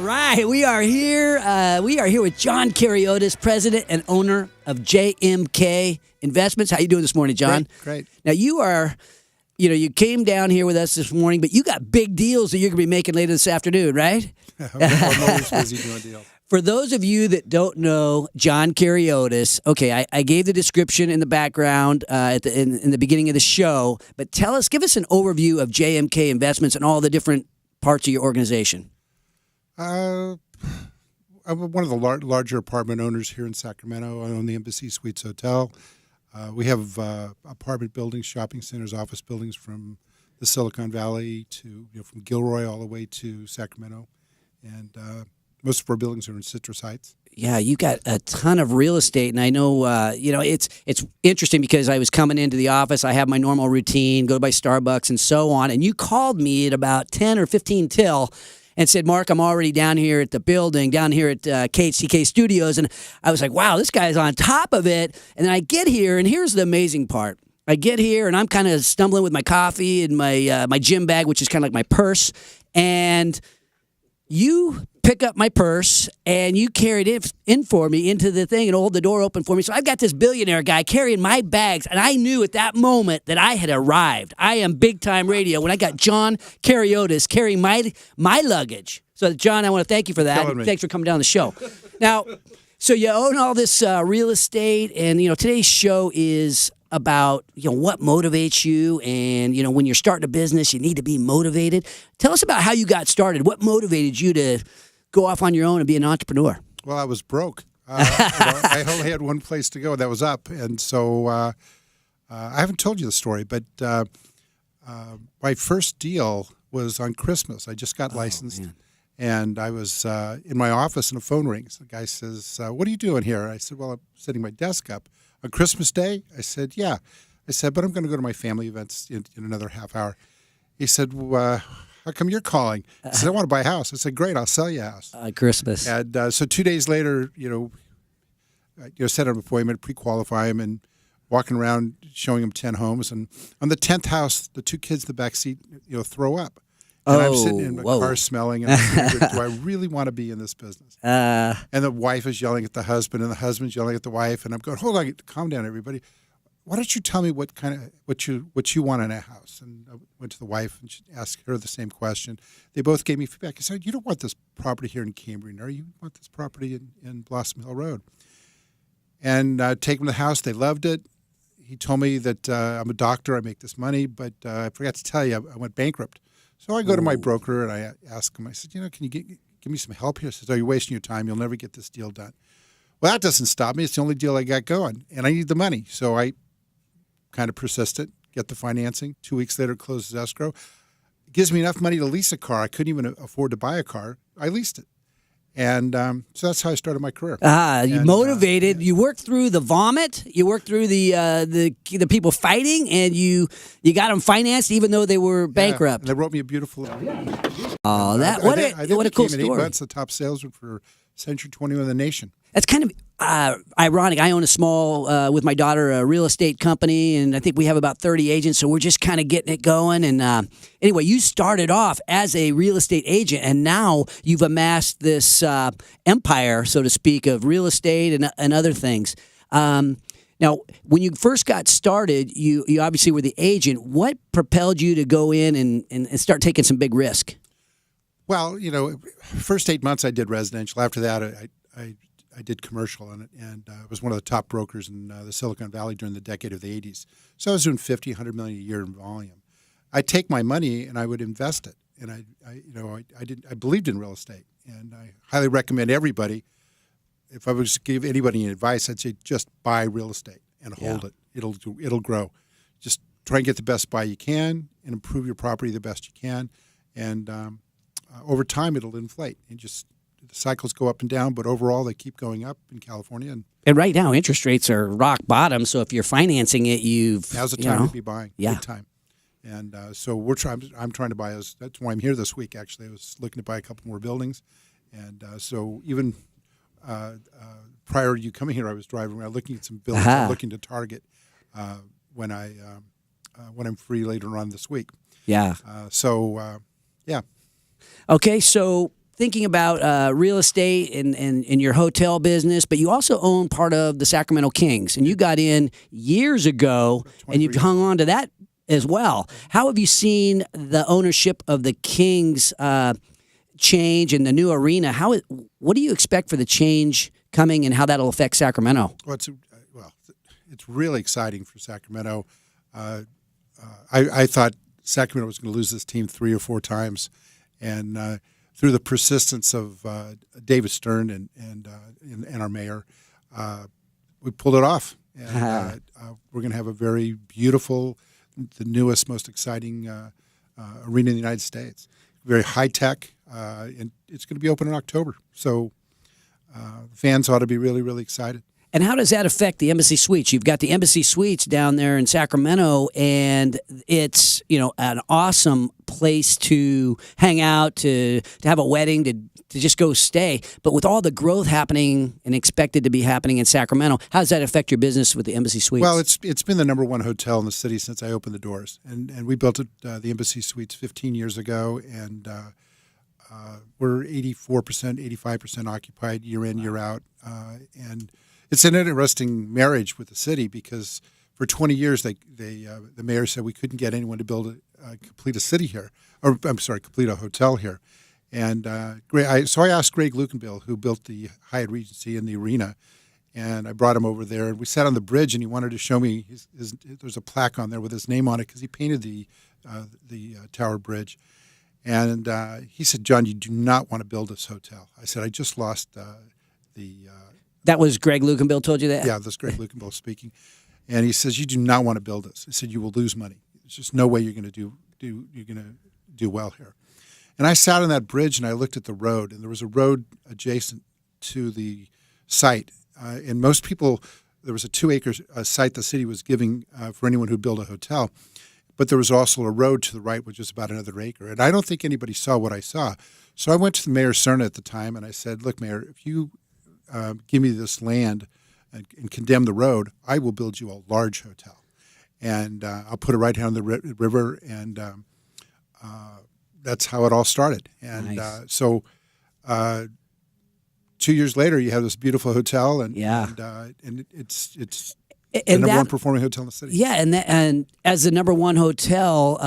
right, we are here. We are here with John Kehriotis, president and owner of JMK Investments. How you doing this morning, John? Great. Now you came down here with us this morning, but you got big deals that you're going to be making later this afternoon, right? I'm always busy doing deals. For those of you that don't know John Kehriotis, okay, I gave the description in the background in the beginning of the show, but give us an overview of JMK Investments and all the different parts of your organization. I'm one of the larger apartment owners here in Sacramento. I own the Embassy Suites Hotel. We have apartment buildings, shopping centers, office buildings from the Silicon Valley to from Gilroy all the way to Sacramento, and most of our buildings are in Citrus Heights. Yeah, you got a ton of real estate, and I know it's interesting because I was coming into the office. I have my normal routine, go by Starbucks and so on, and you called me at about 10 or 15 till and said, Mark, I'm already down here at the building, down here at KHCK Studios, and I was like, wow, this guy's on top of it. And then I get here, and here's the amazing part. I get here, and I'm kind of stumbling with my coffee and my gym bag, which is kind of like my purse, and you pick up my purse and you carried it in for me into the thing and hold the door open for me. So I've got this billionaire guy carrying my bags, and I knew at that moment that I had arrived. I am big time radio when I got John Kehriotis carrying my luggage. So John, I want to thank you for that. Thanks for coming down the show. Now, so you own all this real estate, and today's show is about what motivates you, and when you're starting a business you need to be motivated. Tell us about how you got started. What motivated you to go off on your own and be an entrepreneur? Well, I was broke. I only had one place to go, that was up, and so I haven't told you the story, but my first deal was on Christmas. I just got licensed. Man. And I was in my office and a phone rings. The guy says, what are you doing here? I said, well, I'm setting my desk up. On Christmas Day? I said, yeah. I said, but I'm going to go to my family events in another half hour. He said, well, how come you're calling? I said, I want to buy a house. I said, great, I'll sell you a house. Christmas. And so 2 days later, set an appointment, pre-qualify him, and walking around showing him 10 homes. And on the 10th house, the two kids in the back seat, throw up. And I'm sitting in my car smelling, and I'm thinking, do I really want to be in this business? And the wife is yelling at the husband, and the husband's yelling at the wife, and I'm going, hold on, calm down, everybody. Why don't you tell me what you want in a house? And I went to the wife and asked her the same question. They both gave me feedback. I said, you don't want this property here in Cambrian, or you want this property in Blossom Hill Road. And take them to the house. They loved it. He told me that I'm a doctor, I make this money, but I forgot to tell you, I went bankrupt. So I go to my broker and I ask him, I said, can you give me some help here? He says, you're wasting your time. You'll never get this deal done. Well, that doesn't stop me. It's the only deal I got going, and I need the money. So I kind of persisted, get the financing. 2 weeks later, closes escrow. It gives me enough money to lease a car. I couldn't even afford to buy a car. I leased it. And so that's how I started my career. You motivated. You worked through the vomit. You worked through the people fighting, and you got them financed even though they were bankrupt. And they wrote me a beautiful. Oh, what a cool story! 8 months, the top salesman for Century 21 in the nation. That's kind of ironic. I own a small, with my daughter, a real estate company, and I think we have about 30 agents, so we're just kind of getting it going. And anyway, you started off as a real estate agent, and now you've amassed this empire, so to speak, of real estate and other things. Now, when you first got started, you obviously were the agent. What propelled you to go in and start taking some big risk? Well, first 8 months I did residential. After that, I did commercial, and I was one of the top brokers in the Silicon Valley during the decade of the 80s. So I was doing $50, $100 million a year in volume. I'd take my money and I would invest it, and I believed in real estate, and I highly recommend everybody. If I was to give anybody any advice, I'd say just buy real estate and hold it. It'll grow. Just try and get the best buy you can and improve your property the best you can, and over time it'll inflate. The cycles go up and down, but overall they keep going up in California. And right now interest rates are rock bottom. So if you're financing it, now's the time to be buying. Yeah. Good time. And so I'm trying to buy. That's why I'm here this week. Actually, I was looking to buy a couple more buildings, and so even prior to you coming here, I was driving around looking at some buildings. I'm looking to target when I'm free later on this week. Yeah. Yeah. Okay, so thinking about real estate and your hotel business, but you also own part of the Sacramento Kings, and you got in years ago, and you've hung on to that as well. How have you seen the ownership of the Kings change in the new arena? What do you expect for the change coming, and how that'll affect Sacramento? Well, it's really exciting for Sacramento. I thought Sacramento was going to lose this team 3 or 4 times, and through the persistence of David Stern and our mayor, we pulled it off. And we're going to have a very beautiful, the newest, most exciting arena in the United States. Very high tech, and it's going to be open in October. So fans ought to be really, really excited. And how does that affect the Embassy Suites? You've got the Embassy Suites down there in Sacramento, and it's an awesome place to hang out, to have a wedding, to just go stay. But with all the growth happening and expected to be happening in Sacramento, how does that affect your business with the Embassy Suites? Well, it's been the number one hotel in the city since I opened the doors, and we built the Embassy Suites 15 years ago, and we're 84%, 85% occupied year in, year out, and it's an interesting marriage with the city because for 20 years the mayor said we couldn't get anyone to complete a city here, or I'm sorry, complete a hotel here. And so I asked Greg Lukenbill, who built the Hyatt Regency and the arena, and I brought him over there. And we sat on the bridge, and he wanted to show me there's a plaque on there with his name on it because he painted the Tower Bridge. And he said, "John, you do not want to build this hotel." I said, "I just lost the." That was Greg Lukenbill told you that? Yeah, that's Greg Lukenbill speaking. And he says, "You do not want to build this." He said, "You will lose money. There's just no way you're going to do well here." And I sat on that bridge and I looked at the road, and there was a road adjacent to the site. And most people, there was a 2-acre site the city was giving for anyone who'd build a hotel. But there was also a road to the right, which was about another acre. And I don't think anybody saw what I saw. So I went to the Mayor Cerna at the time and I said, "Look, Mayor, if you give me this land and condemn the road, I will build you a large hotel. And I'll put it right down the river." And that's how it all started. And nice. So 2 years later, you have this beautiful hotel, and it's the number one performing hotel in the city. Yeah, and as the number one hotel,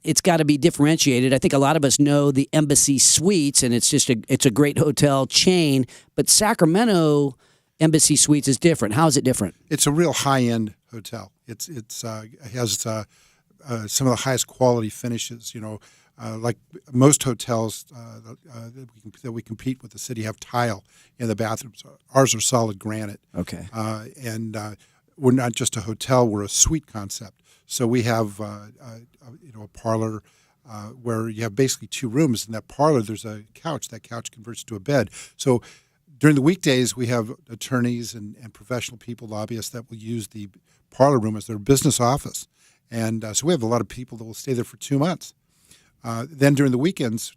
it's got to be differentiated. I think a lot of us know the Embassy Suites, and it's a great hotel chain. But Sacramento Embassy Suites is different. How is it different? It's a real high end hotel. It has some of the highest quality finishes. Like most hotels that we compete with the city have tile in the bathrooms. Ours are solid granite. Okay. And we're not just a hotel; we're a suite concept. So we have a parlor where you have basically 2 rooms. In that parlor, there's a couch. That couch converts to a bed. So during the weekdays, we have attorneys and professional people, lobbyists that will use the parlor room as their business office. And so we have a lot of people that will stay there for 2 months. Then during the weekends,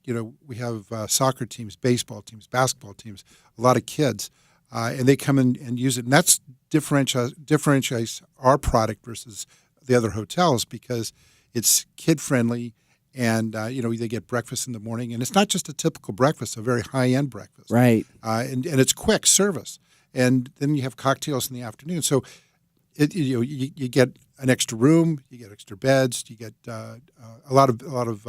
we have soccer teams, baseball teams, basketball teams, a lot of kids, and they come in and use it. And that's differentiates our product versus the other hotels because it's kid-friendly, and they get breakfast in the morning. And it's not just a typical breakfast, a very high-end breakfast. Right. And it's quick service. And then you have cocktails in the afternoon. So you get an extra room, you get extra beds, you get a lot of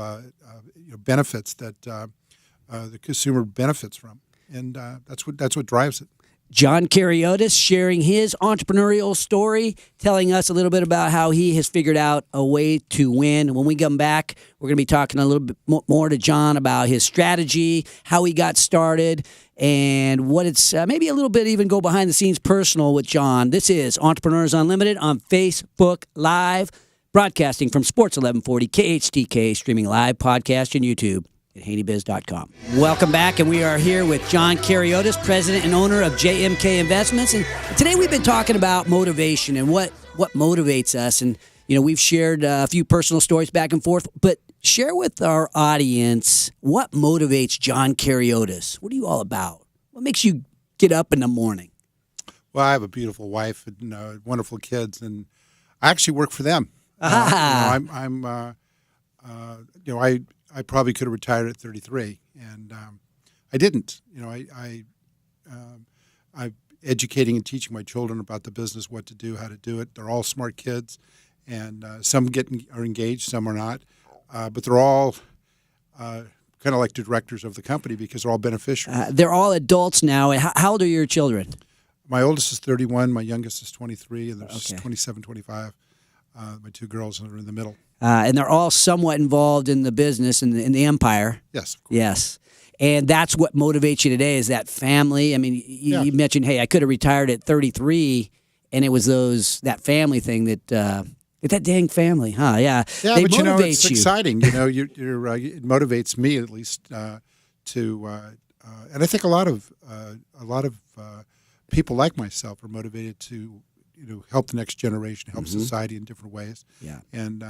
benefits that the consumer benefits from, and that's what drives it. John Kehriotis sharing his entrepreneurial story, telling us a little bit about how he has figured out a way to win. When we come back, we're going to be talking a little bit more to John about his strategy, how he got started, and what it's maybe a little bit even go behind the scenes personal with John. This is Entrepreneurs Unlimited on Facebook Live, broadcasting from Sports 1140 KHTK, streaming live podcast and YouTube at haneybiz.com. Welcome back, and we are here with John Kehriotis, president and owner of JMK Investments. And today we've been talking about motivation and what motivates us. And, we've shared a few personal stories back and forth, but share with our audience what motivates John Kehriotis. What are you all about? What makes you get up in the morning? Well, I have a beautiful wife and wonderful kids, and I actually work for them. I probably could have retired at 33, and I didn't. I'm educating and teaching my children about the business, what to do, how to do it. They're all smart kids, and some are engaged, some are not, but they're all kind of like the directors of the company because they're all beneficiaries. They're all adults now. And how old are your children? My oldest is 31, my youngest is 23, and there's Okay. 27, 25. My two girls are in the middle. And they're all somewhat involved in the business and in the empire. Yes, of course. Yes. And that's what motivates you today is that family. I mean, you mentioned, hey, I could have retired at 33, and it was that family thing that that dang family, huh? Yeah. Yeah, They but motivate it's you. exciting. It motivates me at least to, and I think a lot of people like myself are motivated to help the next generation, help society in different ways. Yeah. And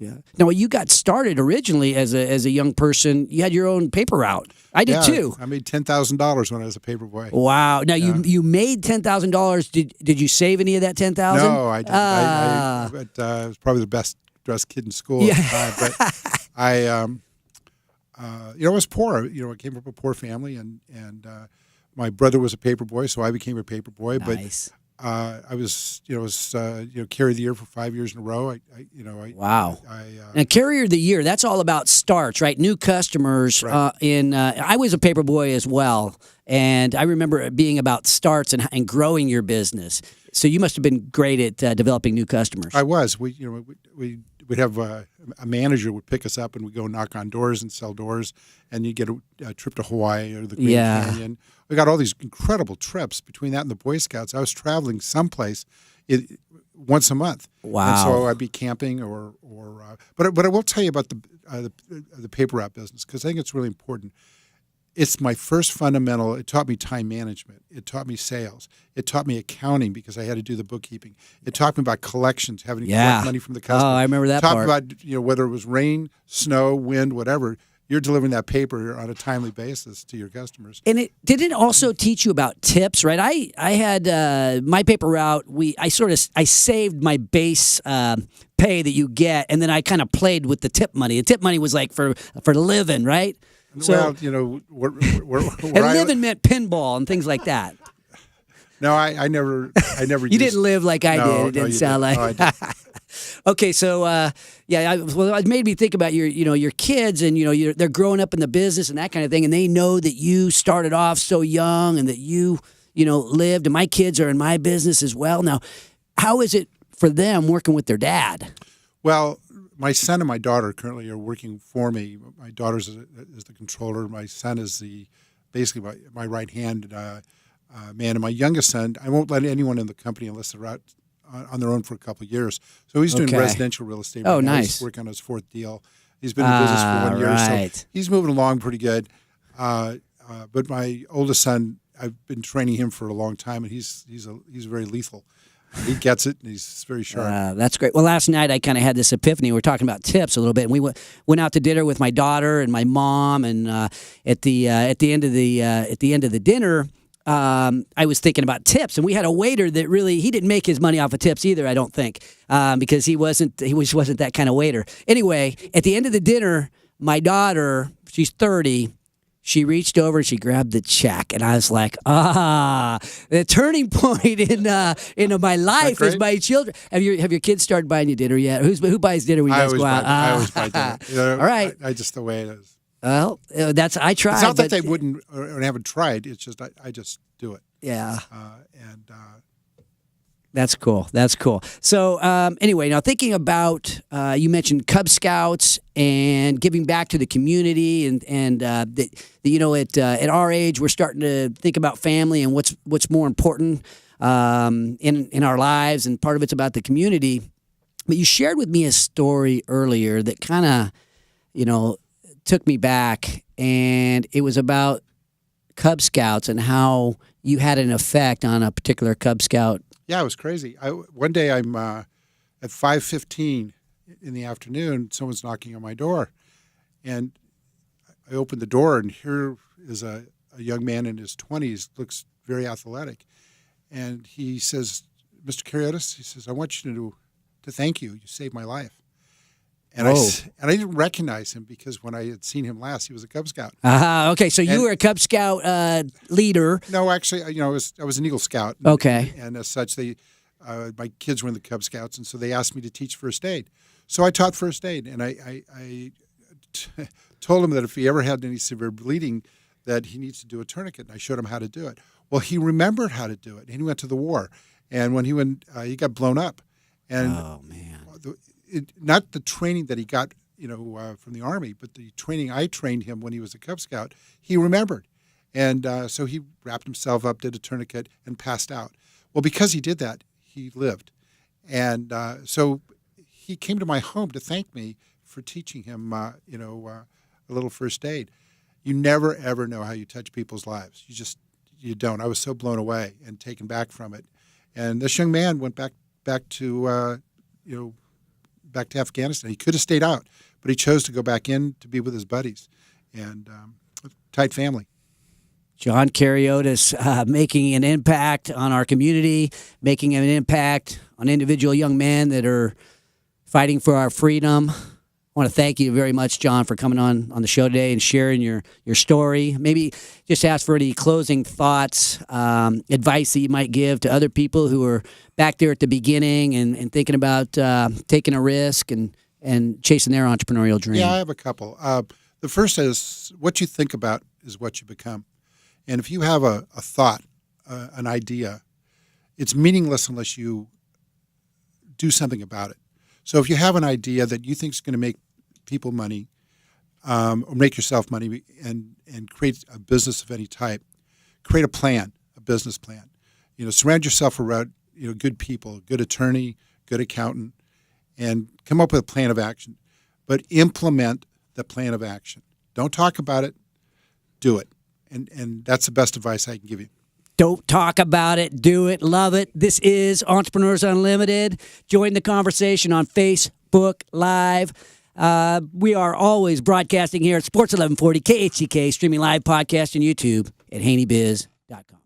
Yeah. Now, you got started originally as a young person. You had your own paper route. I did too. I made $10,000 when I was a paper boy. Wow. Now you made $10,000. Did you save any of that $10,000? No, I didn't. But I was probably the best dressed kid in school at the time. But I was poor. I came from a poor family, and my brother was a paper boy, so I became a paper boy. Nice. But I was carrier of the year for 5 years in a row. Wow. And carrier of the year, that's all about starts, right? New customers. Right. I was a paper boy as well, and I remember it being about starts and growing your business. So you must have been great at developing new customers. I was. We'd have a manager would pick us up, and we'd go knock on doors and sell doors, and you get a trip to Hawaii or the Grand Canyon. We got all these incredible trips between that and the Boy Scouts. I was traveling someplace once a month. Wow. And so I'd be camping but I will tell you about the paper route business because I think it's really important. It's my first fundamental. It taught me time management. It taught me sales. It taught me accounting because I had to do the bookkeeping. It taught me about collections, having to collect money from the customer. Oh, I remember that part. part. It taught me about whether it was rain, snow, wind, whatever. You're delivering that paper on a timely basis to your customers. And it didn't also teach you about tips, right? I had my paper route. I saved my base pay that you get, and then I kind of played with the tip money. The tip money was like for living, right? So, living meant pinball and things like that. No, I never. You didn't live like I did. It didn't sound like. No, I didn't. Okay, so it made me think about your kids, and they're growing up in the business and that kind of thing, and they know that you started off so young and that you lived, and my kids are in my business as well. Now, how is it for them working with their dad? Well, my son and my daughter currently are working for me. My daughter is the controller. My son is basically my right hand man, and my youngest son. I won't let anyone in the company unless they're out on their own for a couple of years. So he's doing residential real estate. Oh, right now. nice. He's working on his fourth deal. He's been in the business for 1 year, right. so he's moving along pretty good. But my oldest son, I've been training him for a long time, and he's very lethal. He gets it, and he's very sharp. That's great. Well, last night I kind of had this epiphany. We were talking about tips a little bit, and we went out to dinner with my daughter and my mom. And at the end of the dinner, I was thinking about tips, and we had a waiter that he didn't make his money off of tips either. I don't think because he wasn't that kind of waiter. Anyway, at the end of the dinner, my daughter, she's 30. She reached over and she grabbed the check, and I was like, the turning point in my life is my children. Have your kids started buying you dinner yet? Who buys dinner when you guys go out? I always buy dinner. All right. I just the way it is. Well, I tried. It's not that they wouldn't or haven't tried. It's just I just do it. Yeah. And That's cool. That's cool. So anyway, now thinking about you mentioned Cub Scouts and giving back to the community, and at our age we're starting to think about family and what's more important in our lives, and part of it's about the community. But you shared with me a story earlier that kind of took me back, and it was about Cub Scouts and how you had an effect on a particular Cub Scout. Yeah, it was crazy. One day I'm at 5:15 in the afternoon. Someone's knocking on my door, and I opened the door, and here is a young man in his 20s, looks very athletic, and he says, "Mr. Kehriotis," he says, "I want you to thank you. You saved my life." And Whoa. I didn't recognize him because when I had seen him last, he was a Cub Scout. Okay, so you were a Cub Scout leader. No, actually, I was an Eagle Scout. Okay. And as such, my kids were in the Cub Scouts, and so they asked me to teach first aid. So I taught first aid, and I told him that if he ever had any severe bleeding, that he needs to do a tourniquet, and I showed him how to do it. Well, he remembered how to do it, and he went to the war. And when he went, he got blown up. And Oh, man. not the training that he got, from the Army, but the training I trained him when he was a Cub Scout, he remembered. And so he wrapped himself up, did a tourniquet, and passed out. Well, because he did that, he lived. And so he came to my home to thank me for teaching him, a little first aid. You never, ever know how you touch people's lives. You don't. I was so blown away and taken back from it. And this young man went back to Afghanistan. He could have stayed out, but he chose to go back in to be with his buddies, and a tight family. John Kehriotis making an impact on our community, making an impact on individual young men that are fighting for our freedom. I want to thank you very much, John, for coming on the show today and sharing your story. Maybe just ask for any closing thoughts, advice that you might give to other people who are back there at the beginning and thinking about taking a risk and chasing their entrepreneurial dream. Yeah, I have a couple. The first is what you think about is what you become. And if you have a thought, an idea, it's meaningless unless you do something about it. So if you have an idea that you think is going to make people money, or make yourself money, and create a business of any type, create a plan, a business plan. Surround yourself around good people, good attorney, good accountant, and come up with a plan of action. But implement the plan of action. Don't talk about it, do it. And that's the best advice I can give you. Don't talk about it, do it, love it. This is Entrepreneurs Unlimited. Join the conversation on Facebook Live. We are always broadcasting here at Sports 1140 KHCK, streaming live podcast on YouTube at haneybiz.com.